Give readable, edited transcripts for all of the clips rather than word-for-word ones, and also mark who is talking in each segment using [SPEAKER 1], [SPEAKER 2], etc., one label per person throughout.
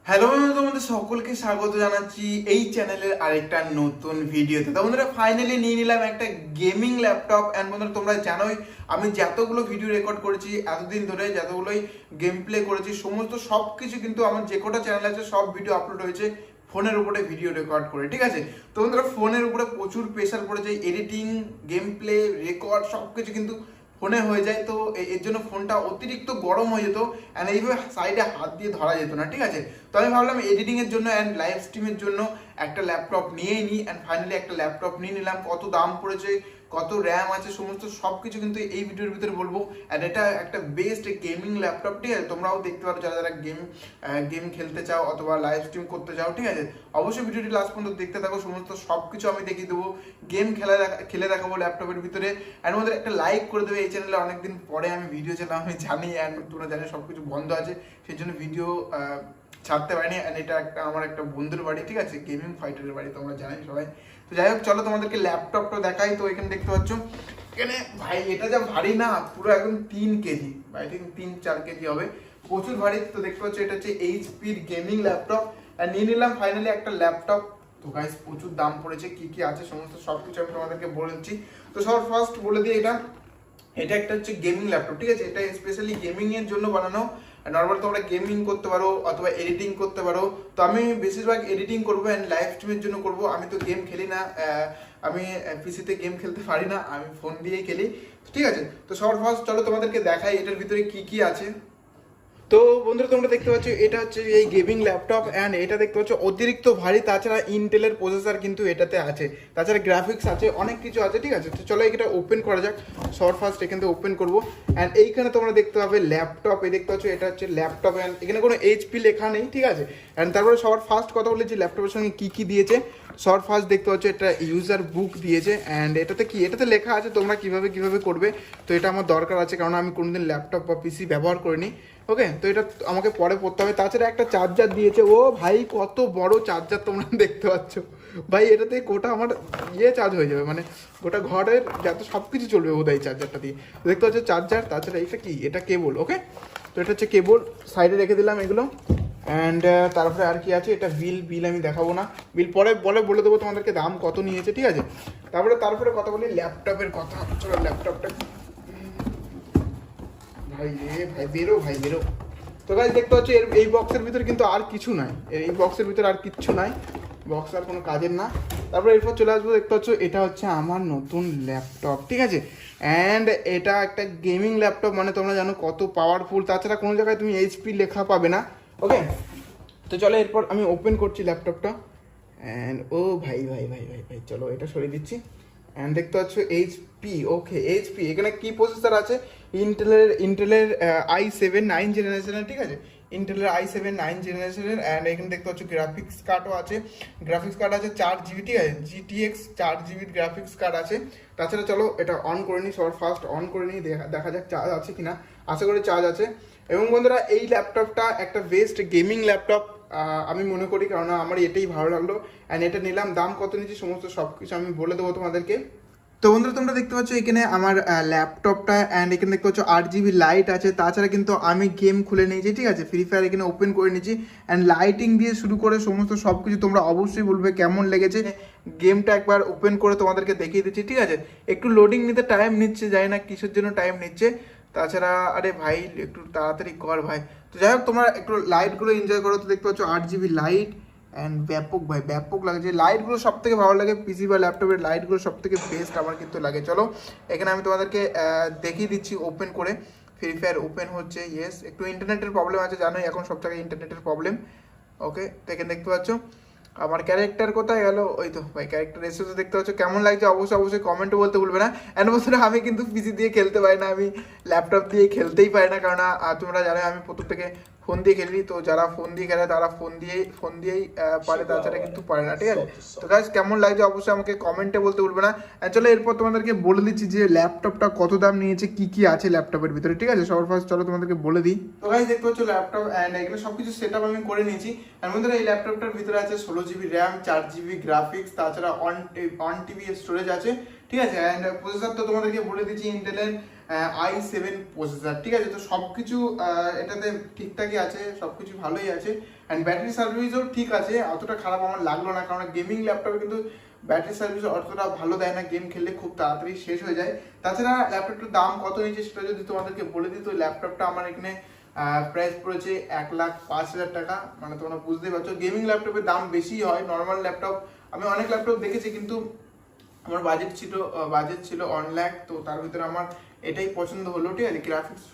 [SPEAKER 1] Hello বন্ধুরা, তোমাদের সকলকে স্বাগত জানাচ্ছি এই চ্যানেলের আরেকটা নতুন ভিডিওতে। তো বন্ধুরা ফাইনালি নিয়ে নিলাম একটা গেমিং ল্যাপটপ। অ্যান্ড বন্ধুরা তোমরা জানোই আমি যতগুলো ভিডিও রেকর্ড করেছি এতদিন ধরে, যতগুলোই গেম প্লে করেছি, সমস্ত সব কিছু কিন্তু আমার যে কটা চ্যানেল আছে সব ভিডিও আপলোড হয়েছে ফোনের উপরে ভিডিও রেকর্ড করে, ঠিক আছে। তো বন্ধুরা ফোনের উপরে প্রচুর প্রেশার পড়েছে, এডিটিং, গেম প্লে, রেকর্ড সব কিছু কিন্তু ফোনে হয়ে যায়। তো এর জন্য ফোনটা অতিরিক্ত গরম হয়ে যেত অ্যান্ড এইভাবে সাইডে হাত দিয়ে ধরা যেত না, ঠিক আছে। তো আমি ভাবলাম এডিটিংয়ের জন্য অ্যান্ড লাইভ স্ট্রিমের জন্য একটা ল্যাপটপ নিয়েই নিই। অ্যান্ড ফাইনালি একটা ল্যাপটপ নিয়ে নিলাম। কত দাম পড়েছে, কত র্যাম আছে, সমস্ত সব কিছু কিন্তু এই ভিডিওর ভিতরে বলবো। অ্যান্ড এটা একটা বেস্ট গেমিং ল্যাপটপ, ঠিক আছে। তোমরাও দেখতে পারো যারা যারা গেম খেলতে চাও অথবা লাইভ স্ট্রিম করতে চাও, ঠিক আছে। অবশ্যই ভিডিওটি লাস্ট পর্যন্ত দেখতে থাকো, সমস্ত সব কিছু আমি দেখিয়ে দেবো, গেম খেলে দেখাবো ল্যাপটপের ভিতরে। অ্যান্ড আমাদের একটা লাইক করে দেবে। এই চ্যানেলে অনেকদিন পরে আমি ভিডিও ছিলাম, আমি জানি, অ্যান্ড তোমরা জানি সব কিছু বন্ধ আছে, সেই জন্য ভিডিও ছাড়তে পারিনি। অ্যান্ড এটা আমার একটা বন্ধুর বাড়ি, ঠিক আছে, গেমিং ফাইটারের বাড়ি, তোমরা জানি সবাই। তো যাই হোক, চলো তোমাদেরকে ল্যাপটপটা দেখাই। তো এখানে দেখতে পাচ্ছ, এখানে ভাই এটা যা ভারী না, পুরো একদম 3 কেজি, ভাই ঠিক 3-4 কেজি হবে, প্রচুর ভারী। তো দেখতে পাচ্ছ এটা হচ্ছে এইচপির গেমিং ল্যাপটপ। আর নিয়ে নিলাম ফাইনালি একটা ল্যাপটপ। তো গাইস প্রচুর দাম পড়েছে, কি কি আছে সমস্ত সবকিছু আমি তোমাদেরকে বলে দিচ্ছি। তো সব ফার্স্ট বলে দিই, এটা একটা হচ্ছে গেমিং ল্যাপটপ, ঠিক আছে। এটা স্পেশালি গেমিং এর জন্য বানানো। নর্মাল তোমরা গেমিং করতে পারো অথবা এডিটিং করতে পারো। তো আমি বেশিরভাগ এডিটিং করবো অ্যান্ড লাইভ স্ট্রিমের জন্য করবো। আমি তো গেম খেলি না, আমি পিসিতে গেম খেলতে পারি না, আমি ফোন দিয়েই খেলি, ঠিক আছে। তো সবার ফার্স্ট চলো তোমাদেরকে দেখাই এটার ভিতরে কি কি আছে। তো বন্ধুরা তোমরা দেখতে পাচ্ছ এটা হচ্ছে এই গেমিং ল্যাপটপ। অ্যান্ড এটা দেখতে পাচ্ছ অতিরিক্ত ভারী, তাছাড়া ইন্টেলের প্রসেসর কিন্তু এটাতে আছে, তাছাড়া গ্রাফিক্স আছে, অনেক কিছু আছে, ঠিক আছে। তো চলো এটা ওপেন করা যাক। শর্ট ফার্স্ট এখান থেকে ওপেন করবো। অ্যান্ড এইখানে তোমরা দেখতে পাবে ল্যাপটপ, এই দেখতে পাচ্ছ এটা হচ্ছে ল্যাপটপ। অ্যান্ড এখানে কোনো এইচপি লেখা নেই, ঠিক আছে। অ্যান্ড তারপরে সবার ফার্স্ট কথা বলেছি ল্যাপটপের সঙ্গে কী কী দিয়েছে। শর্ট ফার্স্ট দেখতে পাচ্ছ এটা ইউজার বুক দিয়েছে। অ্যান্ড এটাতে লেখা আছে তোমরা কিভাবে করবে। তো এটা আমার দরকার আছে, কারণ আমি কোনোদিন ল্যাপটপ বা পিসি ব্যবহার করিনি। ওকে, তো এটা আমাকে পরে পড়তে হবে। তাছাড়া একটা চার্জার দিয়েছে। ও ভাই কত বড় চার্জার তোমরা দেখতে পাচ্ছ ভাই, এটাতে গোটা আমার চার্জ হয়ে যাবে, মানে গোটা ঘরের যত সব কিছু চলবে বোধহয় এই চার্জারটা দিয়ে। দেখতে পাচ্ছ চার্জার, তাছাড়া এটা কি, এটা কেবল। ওকে, তো এটা হচ্ছে কেবল, সাইডে রেখে দিলাম এগুলো। অ্যান্ড তারপরে আর কি আছে, এটা বিল আমি দেখাবো না, বিল পরে বলে দেবো তোমাদেরকে দাম কত নিয়েছে, ঠিক আছে। তারপরে কথা বলি ল্যাপটপের কথা। চলো ল্যাপটপটা, ভাই বেরো। তো গাইস দেখতে পাচ্ছ এই বক্সের ভিতরে কিন্তু আর কিছু নাই, এই বক্সের ভিতরে আর কিচ্ছু নাই, বক্স আর কোনো কাজের না। তারপরে এরপর চলে আসবো, দেখতে পাচ্ছ এটা হচ্ছে আমার নতুন ল্যাপটপ, ঠিক আছে। অ্যান্ড এটা একটা গেমিং ল্যাপটপ, মানে তোমরা জানো কত পাওয়ারফুল, তাছাড়া কোনো জায়গায় তুমি এইচপি লেখা পাবে না। ওকে, তো চলো এরপর আমি ওপেন করছি ল্যাপটপটা। অ্যান্ড ও ভাই, চলো এটা সরিয়ে দিচ্ছি। অ্যান্ড দেখতে পাচ্ছ এইচপি। ওকে, এইচপি, এখানে কি প্রসেসর আছে, ইন্টেলের i7 9 জেনারেশনের, ঠিক আছে, ইন্টেলের i7 9 জেনারেশনের। অ্যান্ড এখানে দেখতে পাচ্ছ গ্রাফিক্স কার্ডও আছে, 4GB, ঠিক আছে, GTX 4GB গ্রাফিক্স কার্ড আছে। তাছাড়া চলো এটা অন করে নিই, সবার ফার্স্ট অন করে নিই, দেখা যাক চার্জ আছে কিনা। আশা করি চার্জ আছে। এবং বন্ধুরা এই ল্যাপটপটা একটা বেস্ট গেমিং ল্যাপটপ আমি মনে করি, কারণ আমার এটাই ভালো লাগলো। অ্যান্ড এটা নিলাম, দাম কত নিচ্ছি সমস্ত সব কিছু আমি বলে দেবো তোমাদেরকে। তো বন্ধুরা তোমরা দেখতে পাচ্ছ এখানে আমার ল্যাপটপটা। অ্যান্ড এখানে দেখতে পাচ্ছ 8GB লাইট আছে। তাছাড়া কিন্তু আমি গেম খুলে নিয়েছি, ঠিক আছে, ফ্রি ফায়ার এখানে ওপেন করে নিয়েছি। অ্যান্ড লাইটিং দিয়ে শুরু করে সমস্ত সব কিছু তোমরা অবশ্যই বলবে কেমন লেগেছে। গেমটা একবার ওপেন করে তোমাদেরকে দেখিয়ে দিচ্ছি, ঠিক আছে। একটু লোডিং নিতে টাইম নিচ্ছে, জানি না কিসের জন্য টাইম নিচ্ছে। তাছাড়া আরে ভাই একটু তাড়াতাড়ি কর ভাই। তো যাই হোক তোমরা একটু লাইটগুলো এনজয় করো। তো দেখতে পাচ্ছ 8GB লাইট। অ্যান্ড ব্যাপক লাগছে লাইটগুলো, সব থেকে ভালো লাগে পিসি বা ল্যাপটপের লাইটগুলো সব থেকে বেস্ট আমার কিন্তু লাগে। চলো এখানে আমি তোমাদেরকে দেখিয়ে দিচ্ছি ওপেন করে। ফ্রি ফায়ার ওপেন হচ্ছে, ইয়েস, একটু ইন্টারনেটের প্রবলেম আছে, জানোই এখন সব জায়গায় ইন্টারনেটের প্রবলেম। ওকে, তো এখানে দেখতে পাচ্ছ আমার ক্যারেক্টার কোথায় গেল, ওই তো ভাই ক্যারেক্টার এসে। তো দেখতে পাচ্ছ কেমন লাগছে অবশ্যই কমেন্টে বলতে ভুলবে না। অ্যান্ড বছরে আমি কিন্তু পিসি দিয়ে খেলতে পারি না, আমি ল্যাপটপ দিয়ে খেলতেই পারি না, কারণ তোমরা জানো আমি প্রথম থেকে ফোন দিয়ে খেলি। তো যারা ফোন দিয়ে খেলে তারা ফোন দিয়েই পারে, তাছাড়া কিন্তু পারে না, ঠিক আছে। তো গাইস কেমন লাগছে অবশ্যই আমাকে কমেন্টে বলতে ভুলবে না। চলো এরপর তোমাদেরকে বলে দিচ্ছি যে ল্যাপটপটা কত দাম নিয়েছে, কি আছে ল্যাপটপের ভিতরে, ঠিক আছে। সবার ফার্স্ট চলো তোমাদেরকে বলে দিই। তো গাইস দেখতে পাচ্ছ ল্যাপটপ, অ্যান্ড এখানে সবকিছু সেট আপ আমি করে নিয়েছি। এর মধ্যে এই ল্যাপটপটার ভিতরে আছে 16GB র্যাম, 4GB গ্রাফিক্স, তাছাড়া 1TB স্টোরেজ আছে, ঠিক আছে। অ্যান্ড প্রসেসর তো তোমাদেরকে বলে দিচ্ছি ইন্টেলের i7 প্রসেসর, ঠিক আছে। তো সব কিছু এটাতে ঠিকঠাকই আছে, সব কিছু ভালোই আছে। অ্যান্ড ব্যাটারি সার্ভিসও ঠিক আছে, অতটা খারাপ আমার লাগলো না, কারণ গেমিং ল্যাপটপে কিন্তু ব্যাটারি সার্ভিস অতটা ভালো দেয় না, গেম খেললে খুব তাড়াতাড়ি শেষ হয়ে যায়। তাছাড়া ল্যাপটপটার দাম কত নিয়েছে সেটা যদি তোমাদেরকে বলে দিই, তো ল্যাপটপটা আমার এখানে প্রাইস পড়েছে 1,05,000 টাকা। মানে তোমরা বুঝতেই পারছো গেমিং ল্যাপটপের দাম বেশি হয়। নর্মাল ল্যাপটপ আমি অনেক ল্যাপটপ দেখেছি, কিন্তু আমার বাজেট ছিল 1 লাখ, তো তার ভিতরে আমার এটাই পছন্দ হলো, ঠিক আছে। গ্রাফিক্স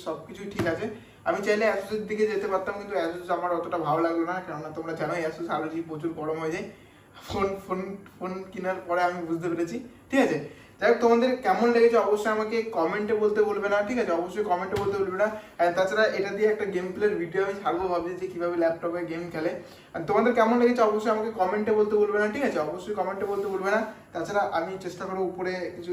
[SPEAKER 1] সব কিছুই ঠিক আছে। আমি চাইলে অ্যাসুসের দিকে যেতে পারতাম, কিন্তু অ্যাসুস আমার অতটা ভালো লাগলো না, কেননা তোমরা জানোই অ্যাসুস আলোজি প্রচুর গরম হয়ে যায়। ফোন কেনার পরে আমি বুঝতে পেরেছি, ঠিক আছে। যাই হোক, তোমাদের কেমন লেগেছে অবশ্যই আমাকে কমেন্টে বলতে বলবে না, ঠিক আছে, অবশ্যই কমেন্টে বলতে বলবে না। আর তাছাড়া এটা দিয়ে একটা গেম প্লের ভিডিও আমি ছাড়বো, ভাবছি যে কিভাবে ল্যাপটপে গেম খেলে। আর তোমাদের কেমন লেগেছে অবশ্যই আমাকে কমেন্টে বলতে বলবে না, ঠিক আছে, অবশ্যই কমেন্টে বলতে বলবে না। তাছাড়া আমি চেষ্টা করবো উপরে কিছু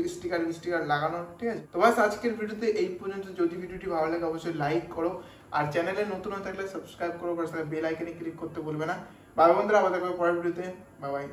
[SPEAKER 1] স্টিকার লাগানোর, ঠিক আছে। তো বাস আজকের ভিডিওতে এই পর্যন্ত। যদি ভিডিওটি ভালো লাগে অবশ্যই লাইক করো, আর চ্যানেলে নতুন হয়ে থাকলে সাবস্ক্রাইব করো, বেল আইকনে ক্লিক করতে বলবে না। বাই বন্ধুরা, আবার দেখো পরের ভিডিওতে। Bye bye.